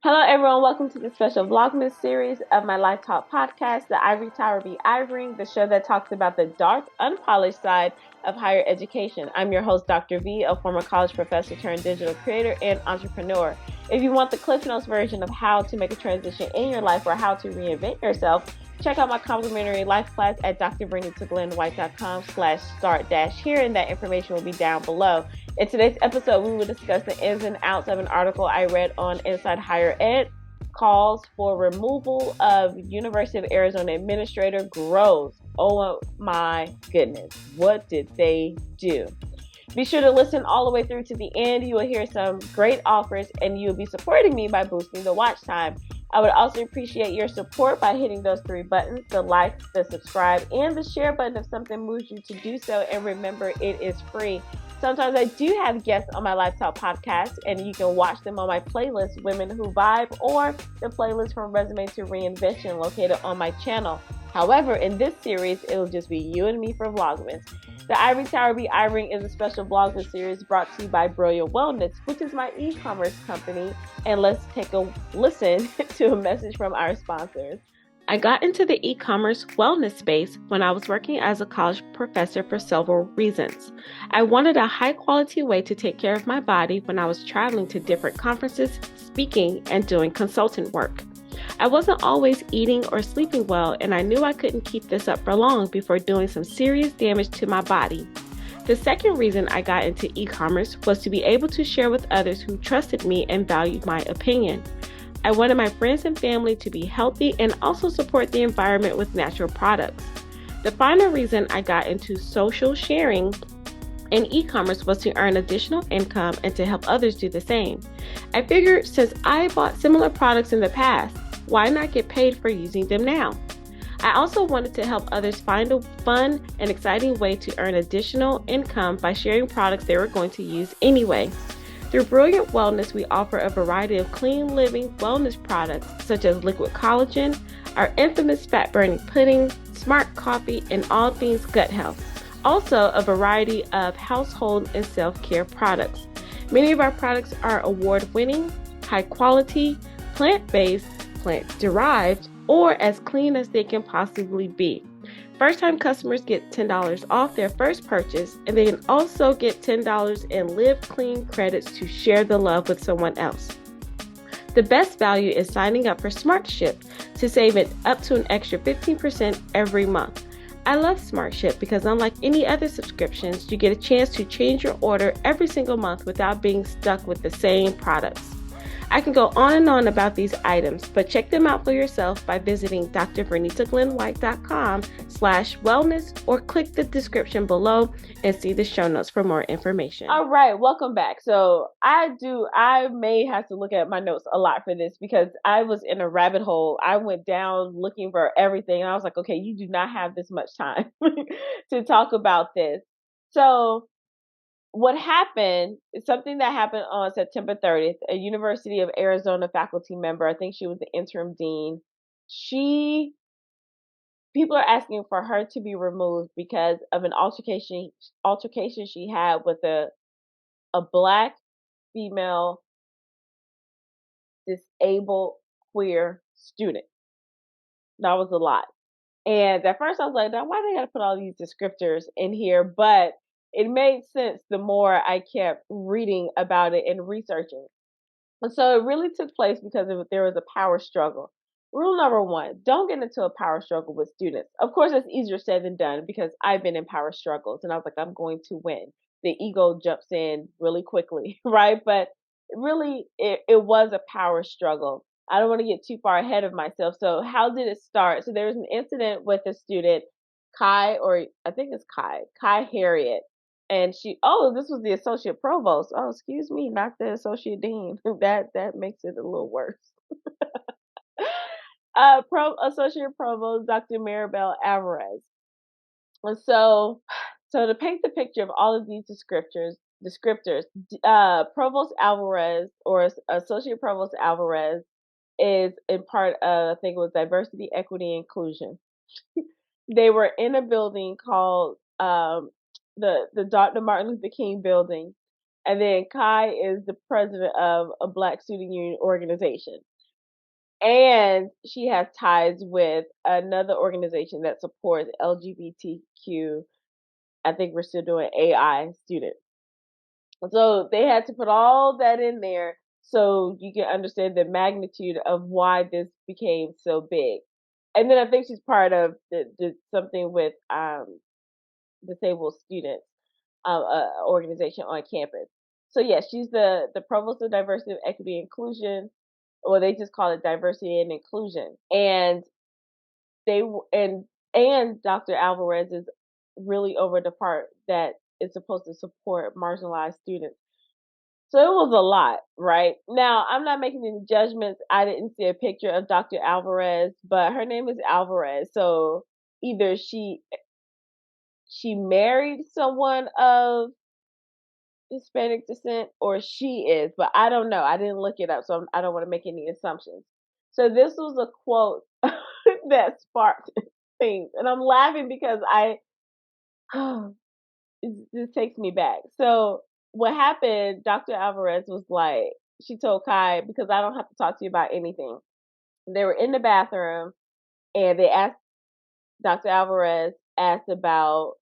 Hello, everyone. Welcome to the special Vlogmas series of my Life Talk podcast, the Ivory Tower be Ivorying, the show that talks about the dark, unpolished side of higher education. I'm your host, Dr. V, a former college professor turned digital creator and entrepreneur. If you want the Cliff Notes version of how to make a transition in your life or how to reinvent yourself, check out my complimentary life class at drvernitaglenwhite.com/start-here, and that information will be down below. In today's episode, we will discuss the ins and outs of an article I read on Inside Higher Ed. Calls for removal of University of Arizona administrator grows. Oh my goodness, what did they do? Be sure to listen all the way through to the end. You will hear some great offers, and you will be supporting me by boosting the watch time. I would also appreciate your support by hitting those three buttons: the like, the subscribe, and the share button if something moves you to do so. And remember, it is free. Sometimes I do have guests on my Life Talk podcast, and you can watch them on my playlist, Women Who Vibe, or the playlist from Resume to Reinvention located on my channel. However, in this series, it will just be you and me for Vlogmas. The Ivory Tower be Ivorying is a special Vlogmas series brought to you by Boldness, which is my e-commerce company. And let's take a listen to a message from our sponsors. I got into the e-commerce wellness space when I was working as a college professor for several reasons. I wanted a high-quality way to take care of my body when I was traveling to different conferences, speaking, and doing consultant work. I wasn't always eating or sleeping well, and I knew I couldn't keep this up for long before doing some serious damage to my body. The second reason I got into e-commerce was to be able to share with others who trusted me and valued my opinion. I wanted my friends and family to be healthy and also support the environment with natural products. The final reason I got into social sharing and e-commerce was to earn additional income and to help others do the same. I figured since I bought similar products in the past, why not get paid for using them now? I also wanted to help others find a fun and exciting way to earn additional income by sharing products they were going to use anyway. Through Brilliant Wellness, we offer a variety of clean living wellness products such as liquid collagen, our infamous fat-burning pudding, smart coffee, and all things gut health. Also, a variety of household and self-care products. Many of our products are award-winning, high-quality, plant-based, plant-derived, or as clean as they can possibly be. First-time customers get $10 off their first purchase, and they can also get $10 in Live Clean credits to share the love with someone else. The best value is signing up for Smart Ship to save it up to an extra 15% every month. I love Smart Ship because unlike any other subscriptions, you get a chance to change your order every single month without being stuck with the same products. I can go on and on about these items, but check them out for yourself by visiting drvernitaglenwhite.com/wellness or click the description below and see the show notes for more information. All right, welcome back. So I may have to look at my notes a lot for this because I was in a rabbit hole. I went down looking for everything, and I was like, okay, you do not have this much time to talk about this. So what happened is something that happened on September 30th. A University of Arizona faculty member, I think she was the interim dean, people are asking for her to be removed because of an altercation she had with a black female disabled queer student. That was a lot. And at first I was like, now why do they gotta put all these descriptors in here? But it made sense the more I kept reading about it and researching. And so it really took place because there was a power struggle. Rule number one, don't get into a power struggle with students. Of course, it's easier said than done because I've been in power struggles and I was like, I'm going to win. The ego jumps in really quickly, right? But really, it was a power struggle. I don't want to get too far ahead of myself. So how did it start? So there was an incident with a student, Kai, or I think it's Kai Harriet. And this was the associate provost. Oh, excuse me, not the associate dean. That makes it a little worse. Associate provost, Dr. Maribel Alvarez. And so to paint the picture of all of these descriptors, Provost Alvarez or Associate Provost Alvarez is in part of, I think it was diversity, equity, inclusion. They were in a building called the Dr. Martin Luther King building, and then Kai is the president of a Black Student Union organization. And she has ties with another organization that supports LGBTQ. I think we're still doing AI students. So they had to put all that in there so you can understand the magnitude of why this became so big. And then I think she's part of the something with disabled students organization on campus. So yeah, she's the provost of diversity, equity, and inclusion, or they just call it diversity and inclusion. And they and Dr. Alvarez is really over the part that is supposed to support marginalized students. So it was a lot, right? Now, I'm not making any judgments. I didn't see a picture of Dr. Alvarez, but her name is Alvarez. So either she married someone of Hispanic descent or she is, but I don't know. I didn't look it up, so I don't want to make any assumptions. So this was a quote that sparked things, and I'm laughing because this takes me back. So what happened? Dr. Alvarez was like, she told Kai, because I don't have to talk to you about anything. They were in the bathroom, and they asked Dr. Alvarez asked about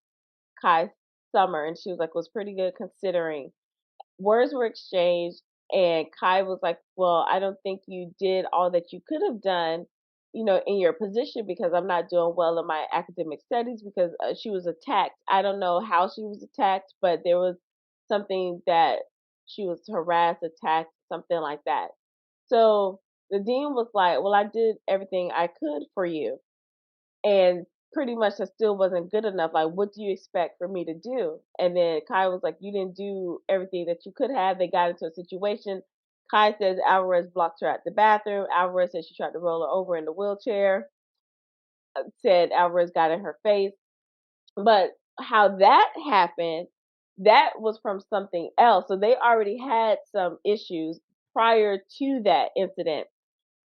Kai's summer, and she was like, was pretty good considering. Words were exchanged, and Kai was like, well, I don't think you did all that you could have done, in your position, because I'm not doing well in my academic studies, because she was attacked. I don't know how she was attacked, but there was something that she was harassed, attacked, something like that. So the dean was like, well, I did everything I could for you, and pretty much that still wasn't good enough. Like, what do you expect for me to do? And then Kai was like, you didn't do everything that you could have. They got into a situation. Kai says Alvarez blocked her at the bathroom. Alvarez said she tried to roll her over in the wheelchair. Said Alvarez got in her face. But how that happened, that was from something else. So they already had some issues prior to that incident.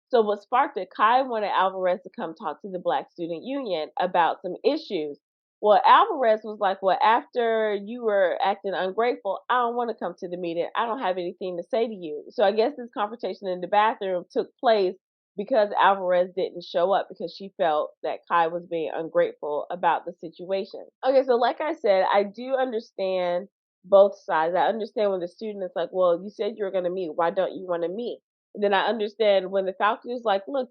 So what sparked it, Kai wanted Alvarez to come talk to the Black Student Union about some issues. Well, Alvarez was like, well, after you were acting ungrateful, I don't want to come to the meeting. I don't have anything to say to you. So I guess this confrontation in the bathroom took place because Alvarez didn't show up because she felt that Kai was being ungrateful about the situation. Okay, so like I said, I do understand both sides. I understand when the student is like, well, you said you were going to meet. Why don't you want to meet? Then I understand when the Falcons like, look,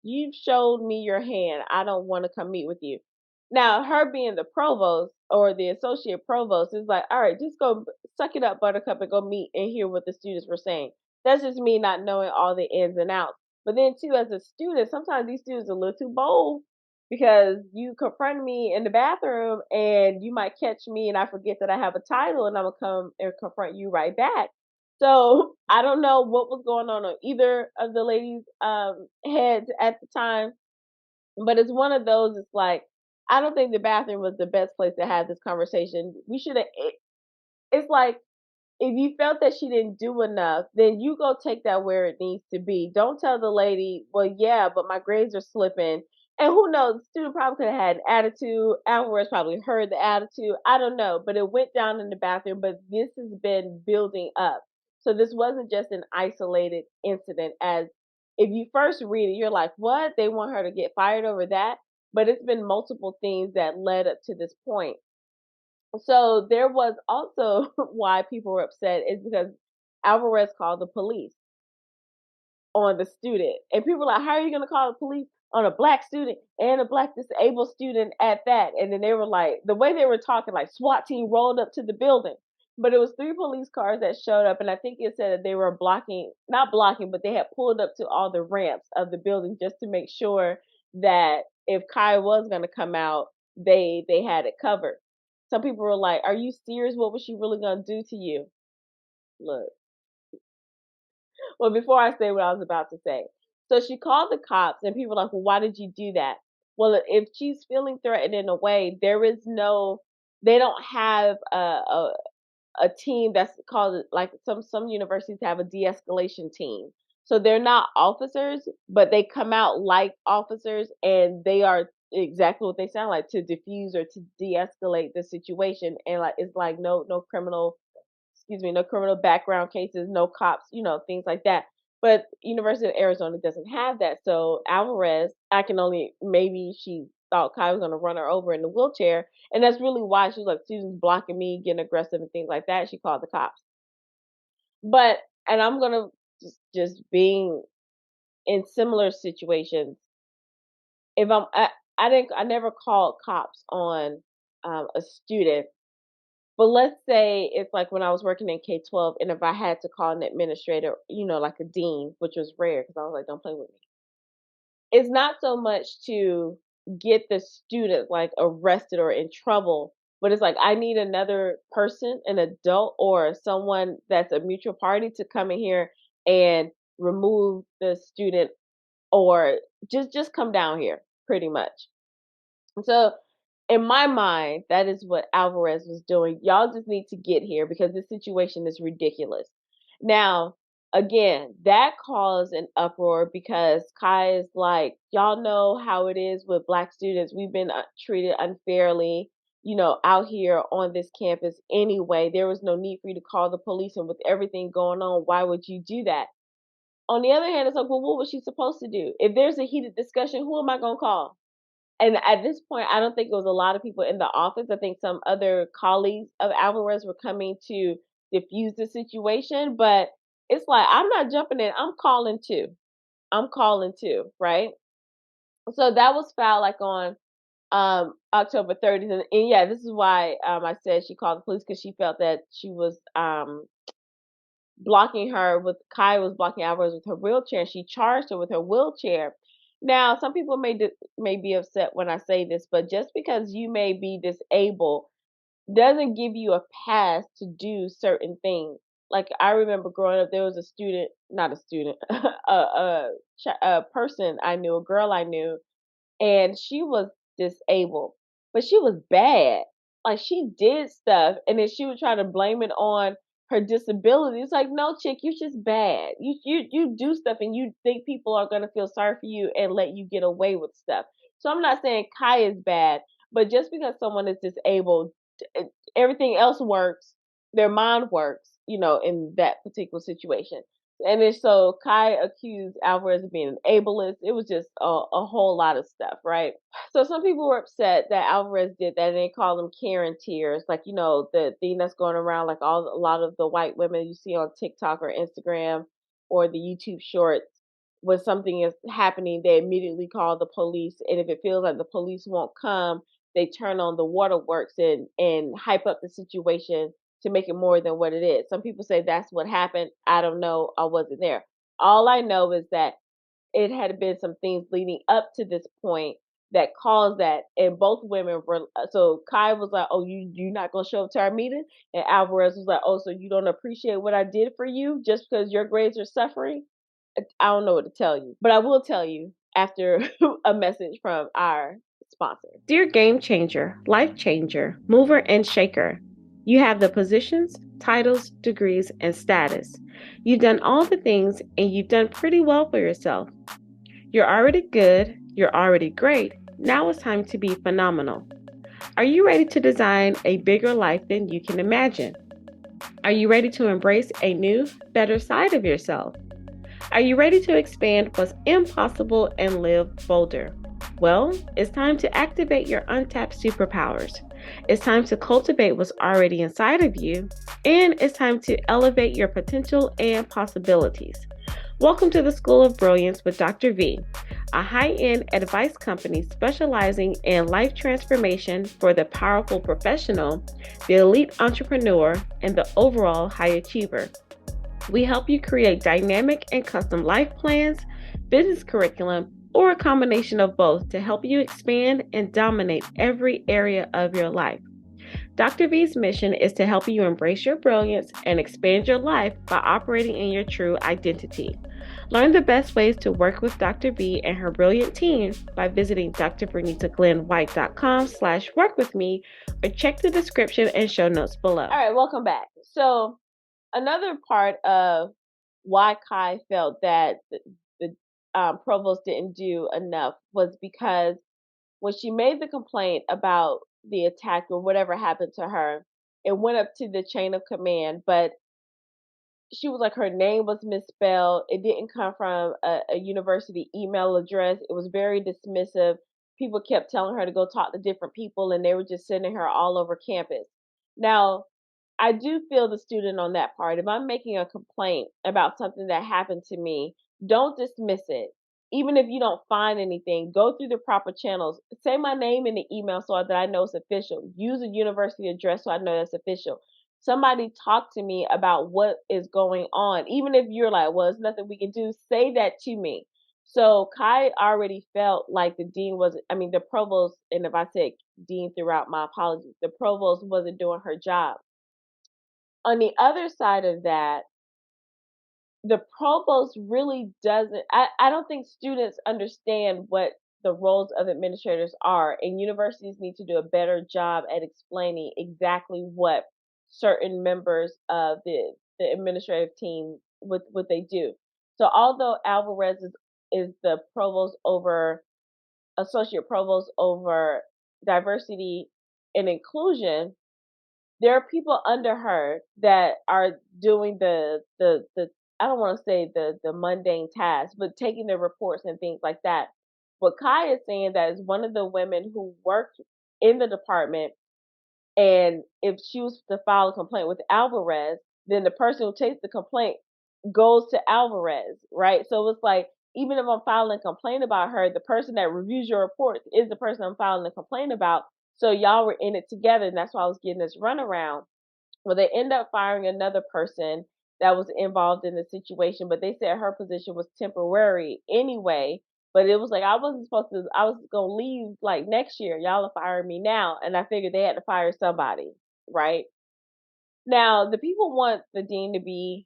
you've showed me your hand. I don't want to come meet with you. Now, her being the provost or the associate provost is like, all right, just go suck it up, Buttercup, and go meet and hear what the students were saying. That's just me not knowing all the ins and outs. But then, too, as a student, sometimes these students are a little too bold because you confront me in the bathroom and you might catch me and I forget that I have a title and I'm going to come and confront you right back. So I don't know what was going on either of the ladies' heads at the time, but it's one of those. It's like I don't think the bathroom was the best place to have this conversation. We should have. It's like if you felt that she didn't do enough, then you go take that where it needs to be. Don't tell the lady, well, yeah, but my grades are slipping. And who knows? The student probably could have had an attitude. Alvarez probably heard the attitude. I don't know. But it went down in the bathroom. But this has been building up. So this wasn't just an isolated incident. As if you first read it, you're like, what? They want her to get fired over that? But it's been multiple things that led up to this point. So there was also why people were upset is because Alvarez called the police on the student. And people were like, how are you going to call the police on a Black student and a Black disabled student at that? And then they were like, the way they were talking, like SWAT team rolled up to the building. But it was 3 police cars that showed up. And I think it said that they were not blocking, but they had pulled up to all the ramps of the building just to make sure that if Kai was going to come out, they had it covered. Some people were like, are you serious? What was she really going to do to you? Look, well, before I say what I was about to say. So she called the cops, and people were like, well, why did you do that? Well, if she's feeling threatened in a way, they don't have a team that's called, like some universities have a de-escalation team. So they're not officers, but they come out like officers, and they are exactly what they sound like, to diffuse or to de-escalate the situation. And like it's like no criminal, no criminal background cases, no cops, things like that. But University of Arizona doesn't have that. So Alvarez, I can only maybe she thought Kai was gonna run her over in the wheelchair, and that's really why she was like, Susan's blocking me, getting aggressive and things like that. She called the cops. But and I'm gonna just being in similar situations. If I never called cops on a student, but let's say it's like when I was working in K-12, and if I had to call an administrator, like a dean, which was rare because I was like, don't play with me. It's not so much to get the student like arrested or in trouble, but it's like I need another person, an adult or someone that's a mutual party to come in here and remove the student or just come down here pretty much. So in my mind, that is what Alvarez was doing. Y'all just need to get here because this situation is ridiculous. Now, again, that caused an uproar because Kai is like, y'all know how it is with Black students. We've been treated unfairly, out here on this campus anyway. There was no need for you to call the police. And with everything going on, why would you do that? On the other hand, it's like, well, what was she supposed to do? If there's a heated discussion, who am I going to call? And at this point, I don't think it was a lot of people in the office. I think some other colleagues of Alvarez were coming to diffuse the situation, but it's like I'm not jumping in. I'm calling too. I'm calling too, right? So that was filed like on October 30th, and yeah, this is why I said she called the police because she felt that she was blocking her with Kai was blocking Alvarez with her wheelchair, and she charged her with her wheelchair. Now, some people may be upset when I say this, but just because you may be disabled doesn't give you a pass to do certain things. Like I remember growing up, there was a student, not a student, a person I knew, a girl I knew, and she was disabled, but she was bad. Like she did stuff, and then she would try to blame it on her disability. It's like, no, chick, you're just bad. You do stuff, and you think people are gonna feel sorry for you and let you get away with stuff. So I'm not saying Kai is bad, but just because someone is disabled, everything else works. Their mind works, in that particular situation. And then so Kai accused Alvarez of being an ableist. It was just a whole lot of stuff, right? So some people were upset that Alvarez did that and they call them Karen tears. Like, the thing that's going around, like a lot of the white women you see on TikTok or Instagram or the YouTube shorts, when something is happening, they immediately call the police. And if it feels like the police won't come, they turn on the waterworks and hype up the situation to make it more than what it is. Some people say that's what happened. I don't know. I wasn't there. All I know is that it had been some things leading up to this point that caused that, and both women were. So Kai was like, "Oh, you not gonna show up to our meeting?" And Alvarez was like, "Oh, so you don't appreciate what I did for you just because your grades are suffering?" I don't know what to tell you, but I will tell you after a message from our sponsor. Dear Game Changer, Life Changer, Mover and Shaker, you have the positions, titles, degrees, and status. You've done all the things and you've done pretty well for yourself. You're already good, you're already great. Now it's time to be phenomenal. Are you ready to design a bigger life than you can imagine? Are you ready to embrace a new, better side of yourself? Are you ready to expand what's impossible and live bolder? Well, it's time to activate your untapped superpowers. It's time to cultivate what's already inside of you, and it's time to elevate your potential and possibilities. Welcome to the School of Brilliance with Dr. V, a high-end advice company specializing in life transformation for the powerful professional, the elite entrepreneur, and the overall high achiever. We help you create dynamic and custom life plans, business curriculum, or a combination of both to help you expand and dominate every area of your life. Dr. V's mission is to help you embrace your brilliance and expand your life by operating in your true identity. Learn the best ways to work with Dr. V and her brilliant team by visiting drvernitaglenwhite.com/workwithme or check the description and show notes below. All right, welcome back. So another part of why Kai felt that the provost didn't do enough was because when she made the complaint about the attack or whatever happened to her, it went up to the chain of command, but she was like her name was misspelled. It didn't come from a university email address. It was very dismissive. People kept telling her to go talk to different people, and they were just sending her all over campus. Now, I do feel the student on that part. If I'm making a complaint about something that happened to me, don't dismiss it. Even if you don't find anything, go through the proper channels. Say my name in the email so that I know it's official. Use a university address so I know that's official. Somebody talk to me about what is going on. Even if you're like, well, there's nothing we can do, say that to me. So Kai already felt like the dean was, I mean, the provost, and if I said dean throughout, my apologies, the provost wasn't doing her job. On the other side of that, the provost really doesn't, I don't think students understand what the roles of administrators are, and universities need to do a better job at explaining exactly what certain members of the administrative team what they do. So although Alvarez is the provost over associate provost over diversity and inclusion, there are people under her that are doing the I don't want to say the mundane tasks, but taking the reports and things like that. What Kai is saying that is one of the women who worked in the department, and if she was to file a complaint with Alvarez, then the person who takes the complaint goes to Alvarez, right? So it's like, even if I'm filing a complaint about her, the person that reviews your reports is the person I'm filing a complaint about. So y'all were in it together, and that's why I was getting this runaround. Well, they end up firing another person that was involved in the situation, but they said her position was temporary anyway. But it was like, I wasn't supposed to, I was gonna leave like next year. Y'all are firing me now. And I figured they had to fire somebody, right? Now, the people want the dean to be,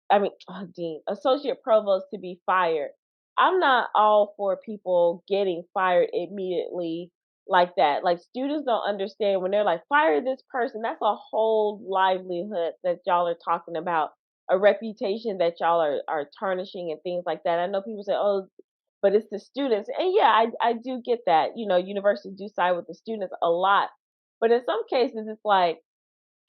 I mean, dean, associate provost to be fired. I'm not all for people getting fired immediately like that. Like, students don't understand when they're like, fire this person. That's a whole livelihood that y'all are talking about, a reputation that y'all are tarnishing and things like that. I know people say, oh, but it's the students. And yeah, I do get that. You know, universities do side with the students a lot. But in some cases, it's like,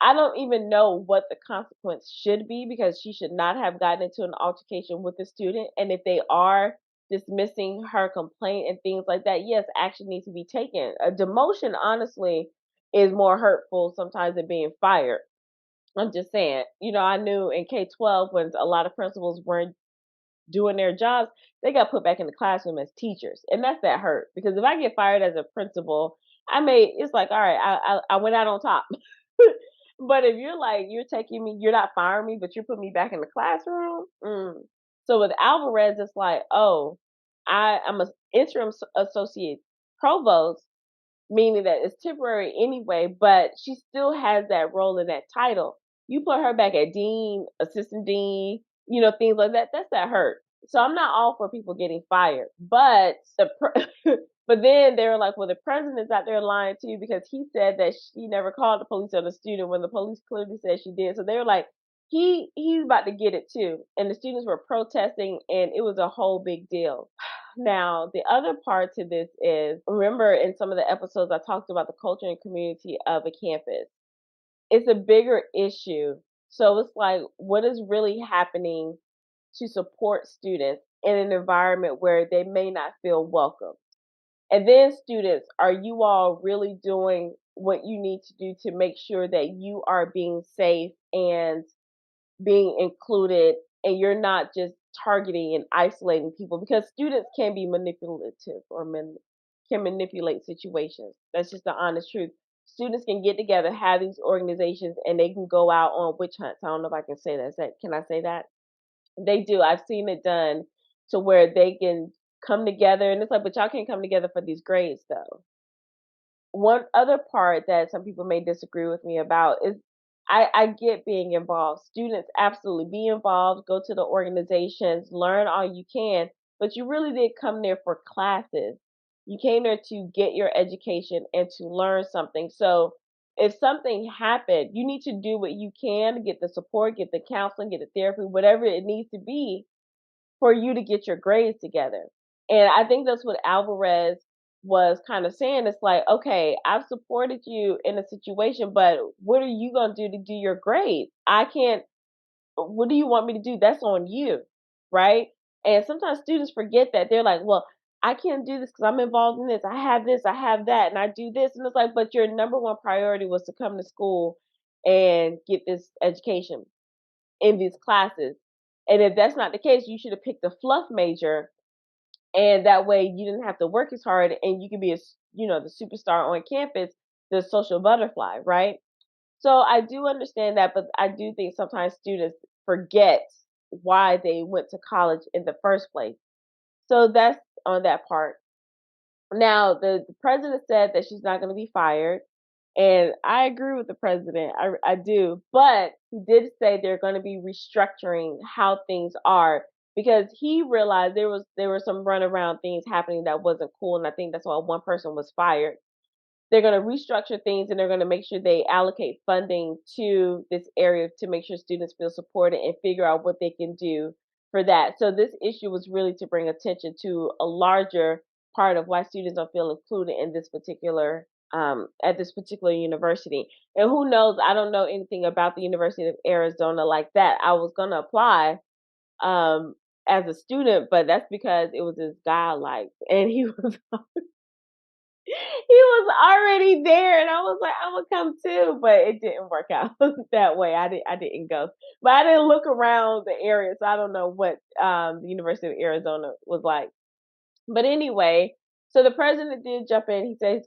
I don't even know what the consequence should be, because she should not have gotten into an altercation with the student. And if they are dismissing her complaint and things like that, yes, action needs to be taken. A demotion, honestly, is more hurtful sometimes than being fired. I'm just saying, you know, I knew in K 12 when a lot of principals weren't doing their jobs, they got put back in the classroom as teachers. And that's that hurt. Because if I get fired as a principal, it's like, all right, I went out on top. But if you're like, you're taking me, you're not firing me, but you're putting me back in the classroom. So with Alvarez, it's like, oh, I'm an interim associate provost, meaning that it's temporary anyway, but she still has that role in that title. You put her back at dean, assistant dean, you know, things like that. That's that hurt. So I'm not all for people getting fired, but but then they were like, well, the president's out there lying too, because he said that she never called the police on the student when the police clearly said she did. So they were like, he's about to get it too, and the students were protesting, and it was a whole big deal. Now, the other part to this is, remember in some of the episodes I talked about the culture and community of a campus. It's a bigger issue. So it's like, what is really happening to support students in an environment where they may not feel welcome? And then, students, are you all really doing what you need to do to make sure that you are being safe and being included, and you're not just targeting and isolating people? Because students can be manipulative, or can manipulate situations. That's just the honest truth. Students can get together, have these organizations, and they can go out on witch hunts. I don't know if I can say that. Can I say that? They do. I've seen it done to where they can come together, and it's like, but y'all can't come together for these grades, though. One other part that some people may disagree with me about is, I get being involved. Students, absolutely be involved, go to the organizations, learn all you can, but you really did come there for classes. You came there to get your education and to learn something. So if something happened, you need to do what you can to get the support, get the counseling, get the therapy, whatever it needs to be for you to get your grades together. And I think that's what Alvarez was kind of saying. It's like, okay, I've supported you in a situation, but what are you going to do your grades? I can't, what do you want me to do? That's on you, right? And sometimes students forget that. They're like, well, I can't do this because I'm involved in this, I have that, and I do this. And it's like, but your number one priority was to come to school and get this education in these classes. And if that's not the case, you should have picked a fluff major, and that way you didn't have to work as hard, and you could be the superstar on campus, the social butterfly, right? So I do understand that, but I do think sometimes students forget why they went to college in the first place. So that's on that part. Now, the president said that she's not going to be fired, and I agree with the president. I do, but he did say they're going to be restructuring how things are, because he realized there were some runaround things happening that wasn't cool, and I think that's why one person was fired. They're going to restructure things, and they're going to make sure they allocate funding to this area to make sure students feel supported and figure out what they can do for that. So this issue was really to bring attention to a larger part of why students don't feel included in this particular at this particular university. And who knows, I don't know anything about the University of Arizona like that. I was going to apply um as a student, but that's because it was this guy, like, and he was he was already there, and I was like, "I'm gonna come too," but it didn't work out that way. I didn't go, but I didn't look around the area, so I don't know what the University of Arizona was like. But anyway, so the president did jump in. He said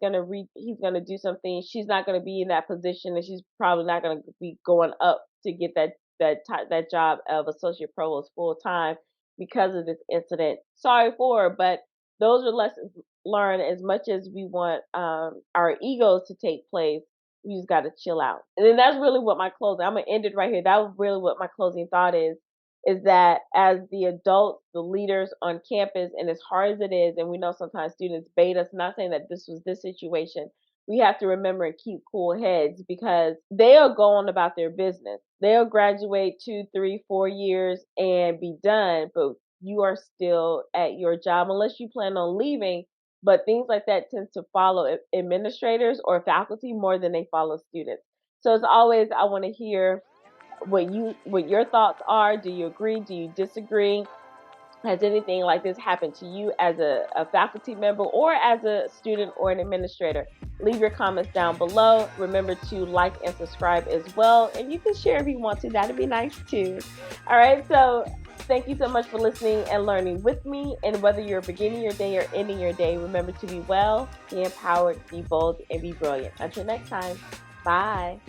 he's gonna do something. She's not gonna be in that position, and she's probably not gonna be going up to get that job of associate provost full time because of this incident. Sorry for her, but those are lessons learned. As much as we want our egos to take place, we just got to chill out. And then that's really what my closing. I'm gonna end it right here. That was really what my closing thought is that as the adults, the leaders on campus, and as hard as it is, and we know sometimes students bait us, not saying that this was this situation, we have to remember and keep cool heads, because they'll go on about their business. They'll graduate 2, 3, 4 years and be done, but you are still at your job unless you plan on leaving. But things like that tend to follow administrators or faculty more than they follow students. So as always, I want to hear what your thoughts are. Do you agree? Do you disagree? Has anything like this happened to you as a faculty member or as a student or an administrator? Leave your comments down below. Remember to like and subscribe as well. And you can share if you want to. That'd be nice too. All right. So thank you so much for listening and learning with me. And whether you're beginning your day or ending your day, remember to be well, be empowered, be bold, and be brilliant. Until next time. Bye.